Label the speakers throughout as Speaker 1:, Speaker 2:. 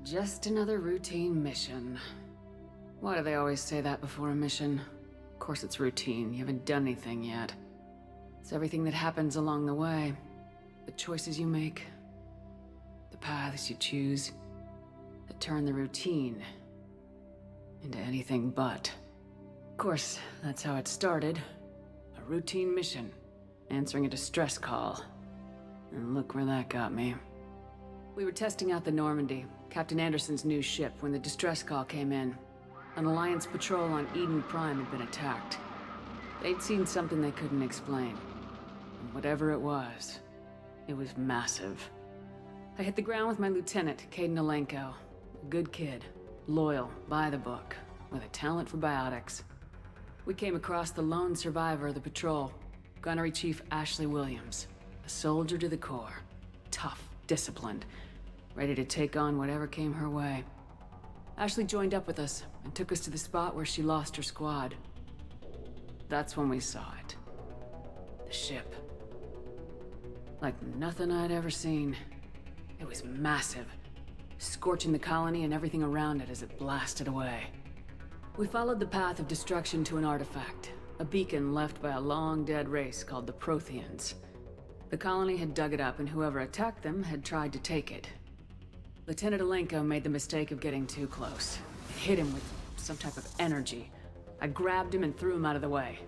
Speaker 1: Just another routine mission. Why do they always say that before a mission? Of course it's routine, you haven't done anything yet. It's everything that happens along the way. The choices you make, the paths you choose, that turn the routine into anything but. Of course, that's how it started. A routine mission, answering a distress call. And look where that got me. We were testing out the Normandy, Captain Anderson's new ship, when the distress call came in. An Alliance patrol on Eden Prime had been attacked. They'd seen something they couldn't explain. And whatever it was massive. I hit the ground with my lieutenant, Caden Alenko. A good kid, loyal, by the book, with a talent for biotics. We came across the lone survivor of the patrol, Gunnery Chief Ashley Williams. A soldier to the core. Tough, disciplined, ready to take on whatever came her way. Ashley joined up with us and took us to the spot where she lost her squad. That's when we saw it. The ship. Like nothing I'd ever seen. It was massive, scorching the colony and everything around it as it blasted away. We followed the path of destruction to an artifact, a beacon left by a long-dead race called the Protheans. The colony had dug it up, and whoever attacked them had tried to take it. Lieutenant Alenko made the mistake of getting too close. It hit him with some type of energy. I grabbed him and threw him out of the way.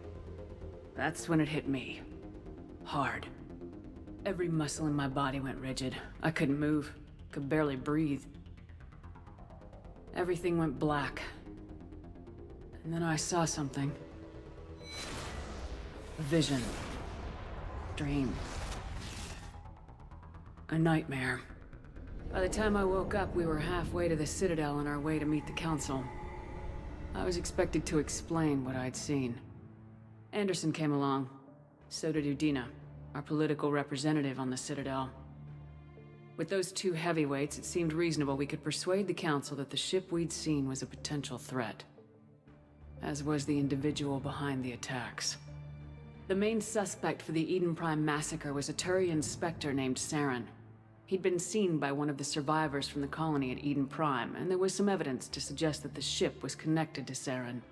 Speaker 1: That's when it hit me. Hard. Every muscle in my body went rigid. I couldn't move, could barely breathe. Everything went black. And then I saw something. A vision. Dream. A nightmare. By the time I woke up, we were halfway to the Citadel on our way to meet the Council. I was expected to explain what I'd seen. Anderson came along. So did Udina, our political representative on the Citadel. With those two heavyweights, it seemed reasonable we could persuade the Council that the ship we'd seen was a potential threat. As was the individual behind the attacks. The main suspect for the Eden Prime massacre was a Turian Spectre named Saren. He'd been seen by one of the survivors from the colony at Eden Prime, and there was some evidence to suggest that the ship was connected to Saren.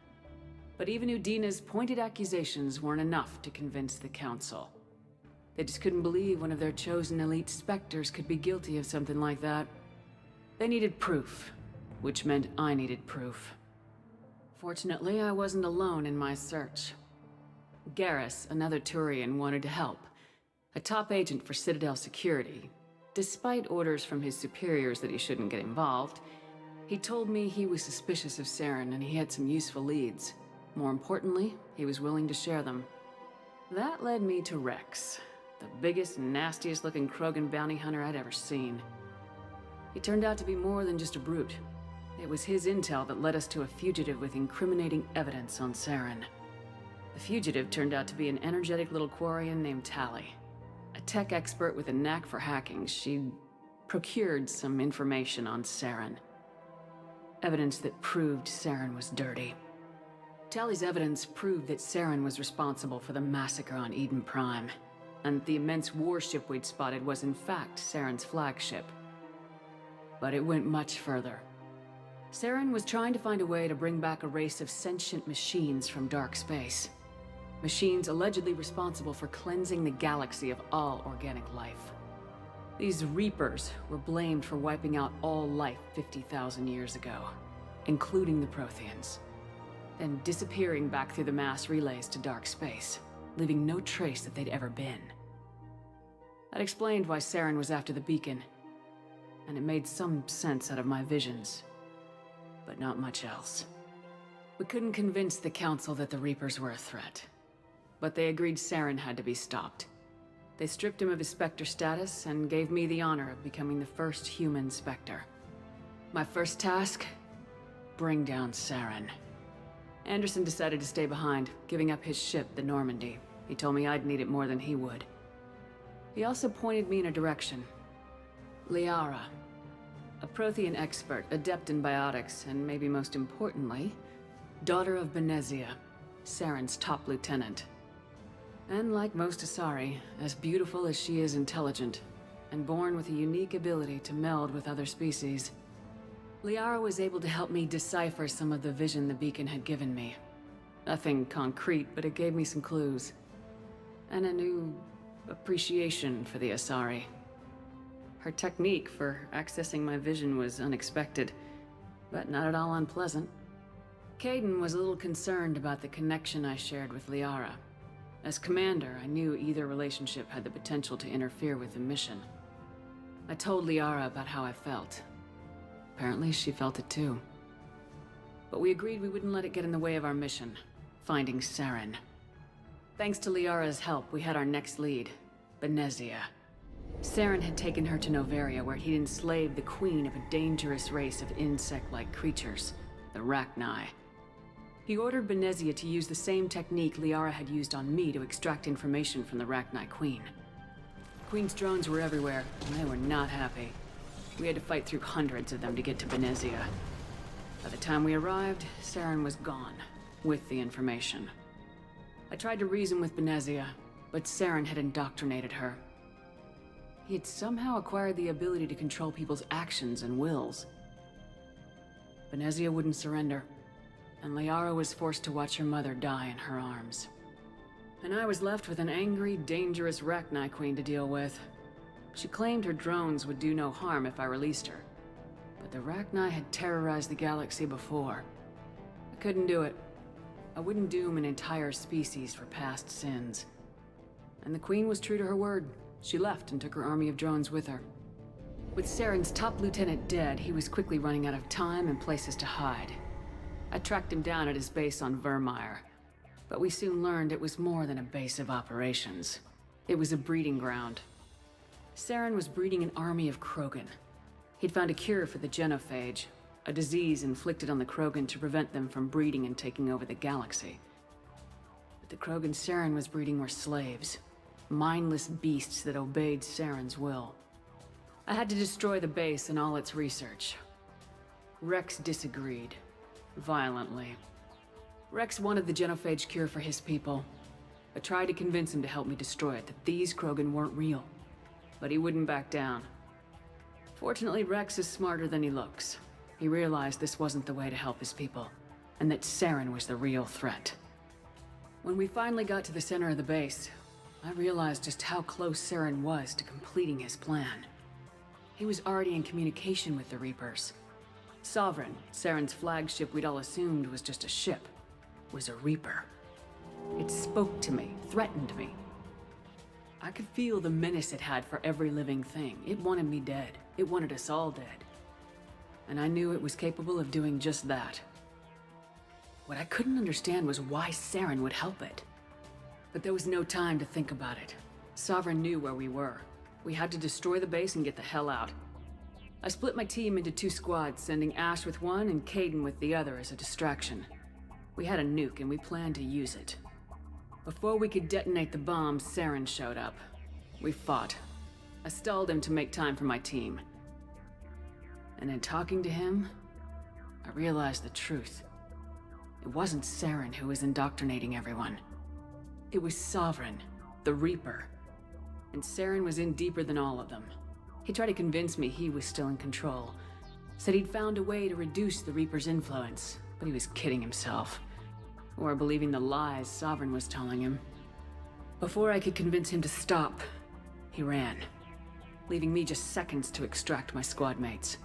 Speaker 1: But even Udina's pointed accusations weren't enough to convince the Council. They just couldn't believe one of their chosen elite Spectres could be guilty of something like that. They needed proof, which meant I needed proof. Fortunately, I wasn't alone in my search. Garrus, another Turian, wanted to help. A top agent for Citadel security. Despite orders from his superiors that he shouldn't get involved, he told me he was suspicious of Saren and he had some useful leads. More importantly, he was willing to share them. That led me to Rex, the biggest, nastiest looking Krogan bounty hunter I'd ever seen. He turned out to be more than just a brute. It was his intel that led us to a fugitive with incriminating evidence on Saren. The fugitive turned out to be an energetic little Quarian named Tali. A tech expert with a knack for hacking, she'd procured some information on Saren. Evidence that proved Saren was dirty. Tali's evidence proved that Saren was responsible for the massacre on Eden Prime, and the immense warship we'd spotted was in fact Saren's flagship. But it went much further. Saren was trying to find a way to bring back a race of sentient machines from dark space. Machines allegedly responsible for cleansing the galaxy of all organic life. These Reapers were blamed for wiping out all life 50,000 years ago, including the Protheans, then disappearing back through the mass relays to dark space, leaving no trace that they'd ever been. That explained why Saren was after the beacon, and it made some sense out of my visions, but not much else. We couldn't convince the Council that the Reapers were a threat. But they agreed Saren had to be stopped. They stripped him of his Spectre status and gave me the honor of becoming the first human Spectre. My first task? Bring down Saren. Anderson decided to stay behind, giving up his ship, the Normandy. He told me I'd need it more than he would. He also pointed me in a direction. Liara. A Prothean expert, adept in biotics, and maybe most importantly, daughter of Benezia, Saren's top lieutenant. And like most Asari, as beautiful as she is intelligent, and born with a unique ability to meld with other species. Liara was able to help me decipher some of the vision the beacon had given me. Nothing concrete, but it gave me some clues. And a new appreciation for the Asari. Her technique for accessing my vision was unexpected, but not at all unpleasant. Kaidan was a little concerned about the connection I shared with Liara. As commander, I knew either relationship had the potential to interfere with the mission. I told Liara about how I felt. Apparently, she felt it too. But we agreed we wouldn't let it get in the way of our mission, finding Saren. Thanks to Liara's help, we had our next lead, Benezia. Saren had taken her to Noveria, where he'd enslaved the queen of a dangerous race of insect-like creatures, the Rachni. He ordered Benezia to use the same technique Liara had used on me to extract information from the Rachni queen. The queen's drones were everywhere, and they were not happy. We had to fight through hundreds of them to get to Benezia. By the time we arrived, Saren was gone, with the information. I tried to reason with Benezia, but Saren had indoctrinated her. He had somehow acquired the ability to control people's actions and wills. Benezia wouldn't surrender, and Liara was forced to watch her mother die in her arms. And I was left with an angry, dangerous Rachni queen to deal with. She claimed her drones would do no harm if I released her. But the Rachni had terrorized the galaxy before. I couldn't do it. I wouldn't doom an entire species for past sins. And the queen was true to her word. She left and took her army of drones with her. With Saren's top lieutenant dead, he was quickly running out of time and places to hide. I tracked him down at his base on Vermeer, but we soon learned it was more than a base of operations. It was a breeding ground. Saren was breeding an army of Krogan. He'd found a cure for the genophage, a disease inflicted on the Krogan to prevent them from breeding and taking over the galaxy. But the Krogan Saren was breeding were slaves, mindless beasts that obeyed Saren's will. I had to destroy the base and all its research. Rex disagreed, violently. Rex wanted the genophage cure for his people. I tried to convince him to help me destroy it, that these Krogan weren't real. But he wouldn't back down. Fortunately, Rex is smarter than he looks. He realized this wasn't the way to help his people, and that Saren was the real threat. When we finally got to the center of the base, I realized just how close Saren was to completing his plan. He was already in communication with the Reapers. Sovereign, Saren's flagship we'd all assumed was just a ship, was a Reaper. It spoke to me, threatened me. I could feel the menace it had for every living thing. It wanted me dead. It wanted us all dead. And I knew it was capable of doing just that. What I couldn't understand was why Saren would help it. But there was no time to think about it. Sovereign knew where we were. We had to destroy the base and get the hell out. I split my team into 2 squads, sending Ash with one and Kaidan with the other as a distraction. We had a nuke and we planned to use it. Before we could detonate the bomb, Saren showed up. We fought. I stalled him to make time for my team. And in talking to him, I realized the truth. It wasn't Saren who was indoctrinating everyone. It was Sovereign, the Reaper. And Saren was in deeper than all of them. He tried to convince me he was still in control. Said he'd found a way to reduce the Reaper's influence, but he was kidding himself. Or believing the lies Sovereign was telling him. Before I could convince him to stop, he ran, leaving me just seconds to extract my squad mates.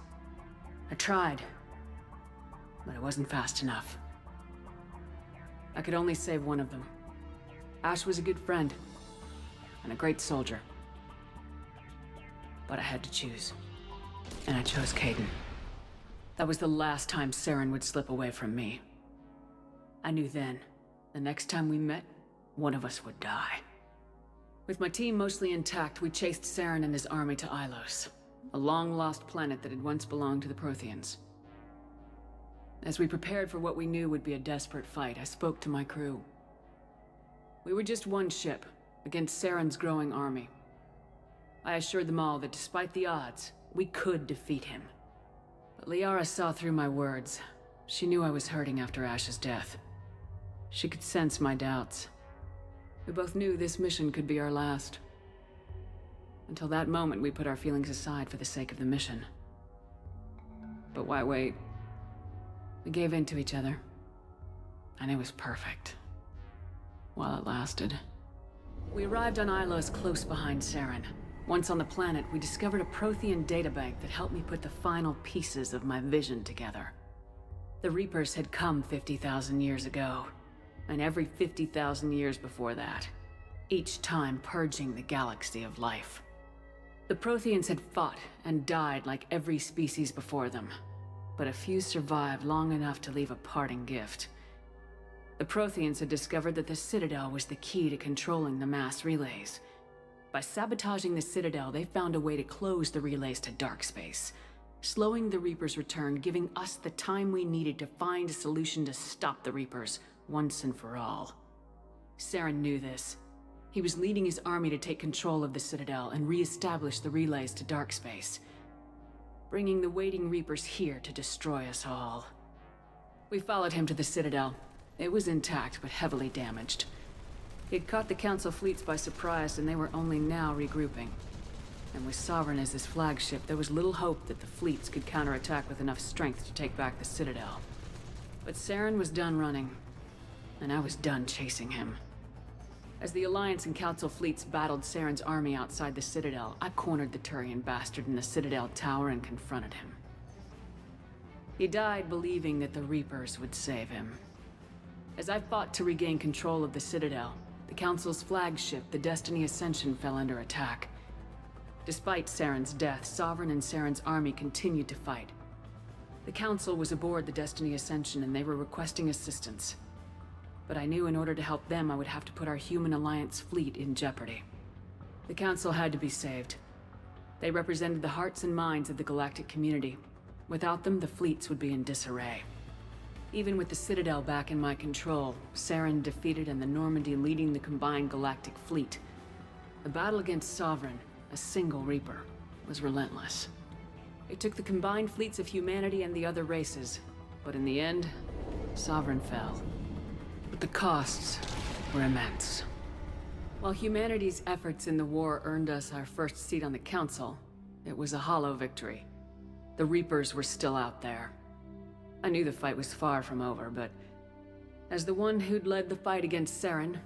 Speaker 1: I tried, but it wasn't fast enough. I could only save one of them. Ash was a good friend, and a great soldier. But I had to choose, and I chose Kaidan. That was the last time Saren would slip away from me. I knew then, the next time we met, one of us would die. With my team mostly intact, we chased Saren and his army to Ilos, a long-lost planet that had once belonged to the Protheans. As we prepared for what we knew would be a desperate fight, I spoke to my crew. We were just one ship, against Saren's growing army. I assured them all that despite the odds, we could defeat him. But Liara saw through my words. She knew I was hurting after Ash's death. She could sense my doubts. We both knew this mission could be our last. Until that moment, we put our feelings aside for the sake of the mission. But why wait? We gave in to each other. And it was perfect. While it lasted. We arrived on Ilos close behind Saren. Once on the planet, we discovered a Prothean databank that helped me put the final pieces of my vision together. The Reapers had come 50,000 years ago, and every 50,000 years before that, each time purging the galaxy of life. The Protheans had fought and died like every species before them, but a few survived long enough to leave a parting gift. The Protheans had discovered that the Citadel was the key to controlling the mass relays. By sabotaging the Citadel, they found a way to close the relays to dark space, slowing the Reapers' return, giving us the time we needed to find a solution to stop the Reapers once and for all. Saren knew this. He was leading his army to take control of the Citadel and re-establish the relays to dark space, bringing the waiting Reapers here to destroy us all. We followed him to the Citadel. It was intact, but heavily damaged. He'd caught the Council fleets by surprise, and they were only now regrouping. And with Sovereign as his flagship, there was little hope that the fleets could counterattack with enough strength to take back the Citadel. But Saren was done running, and I was done chasing him. As the Alliance and Council fleets battled Saren's army outside the Citadel, I cornered the Turian bastard in the Citadel tower and confronted him. He died believing that the Reapers would save him. As I fought to regain control of the Citadel, the Council's flagship, the Destiny Ascension, fell under attack. Despite Saren's death, Sovereign and Saren's army continued to fight. The Council was aboard the Destiny Ascension and they were requesting assistance. But I knew in order to help them, I would have to put our Human Alliance fleet in jeopardy. The Council had to be saved. They represented the hearts and minds of the galactic community. Without them, the fleets would be in disarray. Even with the Citadel back in my control, Saren defeated and the Normandy leading the combined galactic fleet. The battle against Sovereign, a single Reaper, was relentless. It took the combined fleets of humanity and the other races, but in the end, Sovereign fell. But the costs were immense. While humanity's efforts in the war earned us our first seat on the Council, it was a hollow victory. The Reapers were still out there. I knew the fight was far from over, but as the one who'd led the fight against Saren,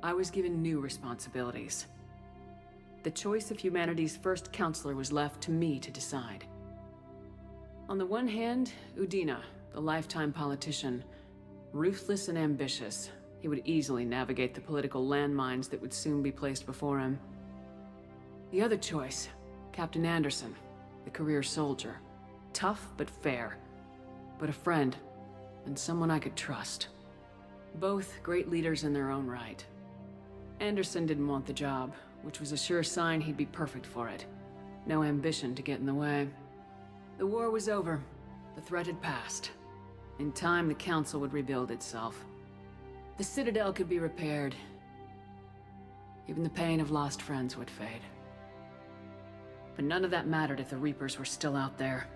Speaker 1: I was given new responsibilities. The choice of humanity's first counselor was left to me to decide. On the one hand, Udina, the lifetime politician, ruthless and ambitious, he would easily navigate the political landmines that would soon be placed before him. The other choice, Captain Anderson, the career soldier, tough but fair, but a friend, and someone I could trust. Both great leaders in their own right. Anderson didn't want the job, which was a sure sign he'd be perfect for it. No ambition to get in the way. The war was over. The threat had passed. In time, the Council would rebuild itself. The Citadel could be repaired. Even the pain of lost friends would fade. But none of that mattered if the Reapers were still out there.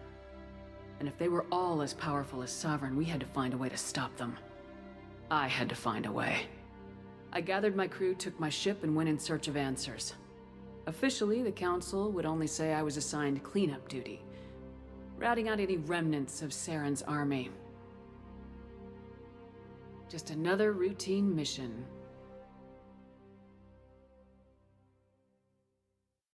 Speaker 1: And if they were all as powerful as Sovereign, we had to find a way to stop them. I had to find a way. I gathered my crew, took my ship, and went in search of answers. Officially, the Council would only say I was assigned cleanup duty, routing out any remnants of Saren's army. Just another routine mission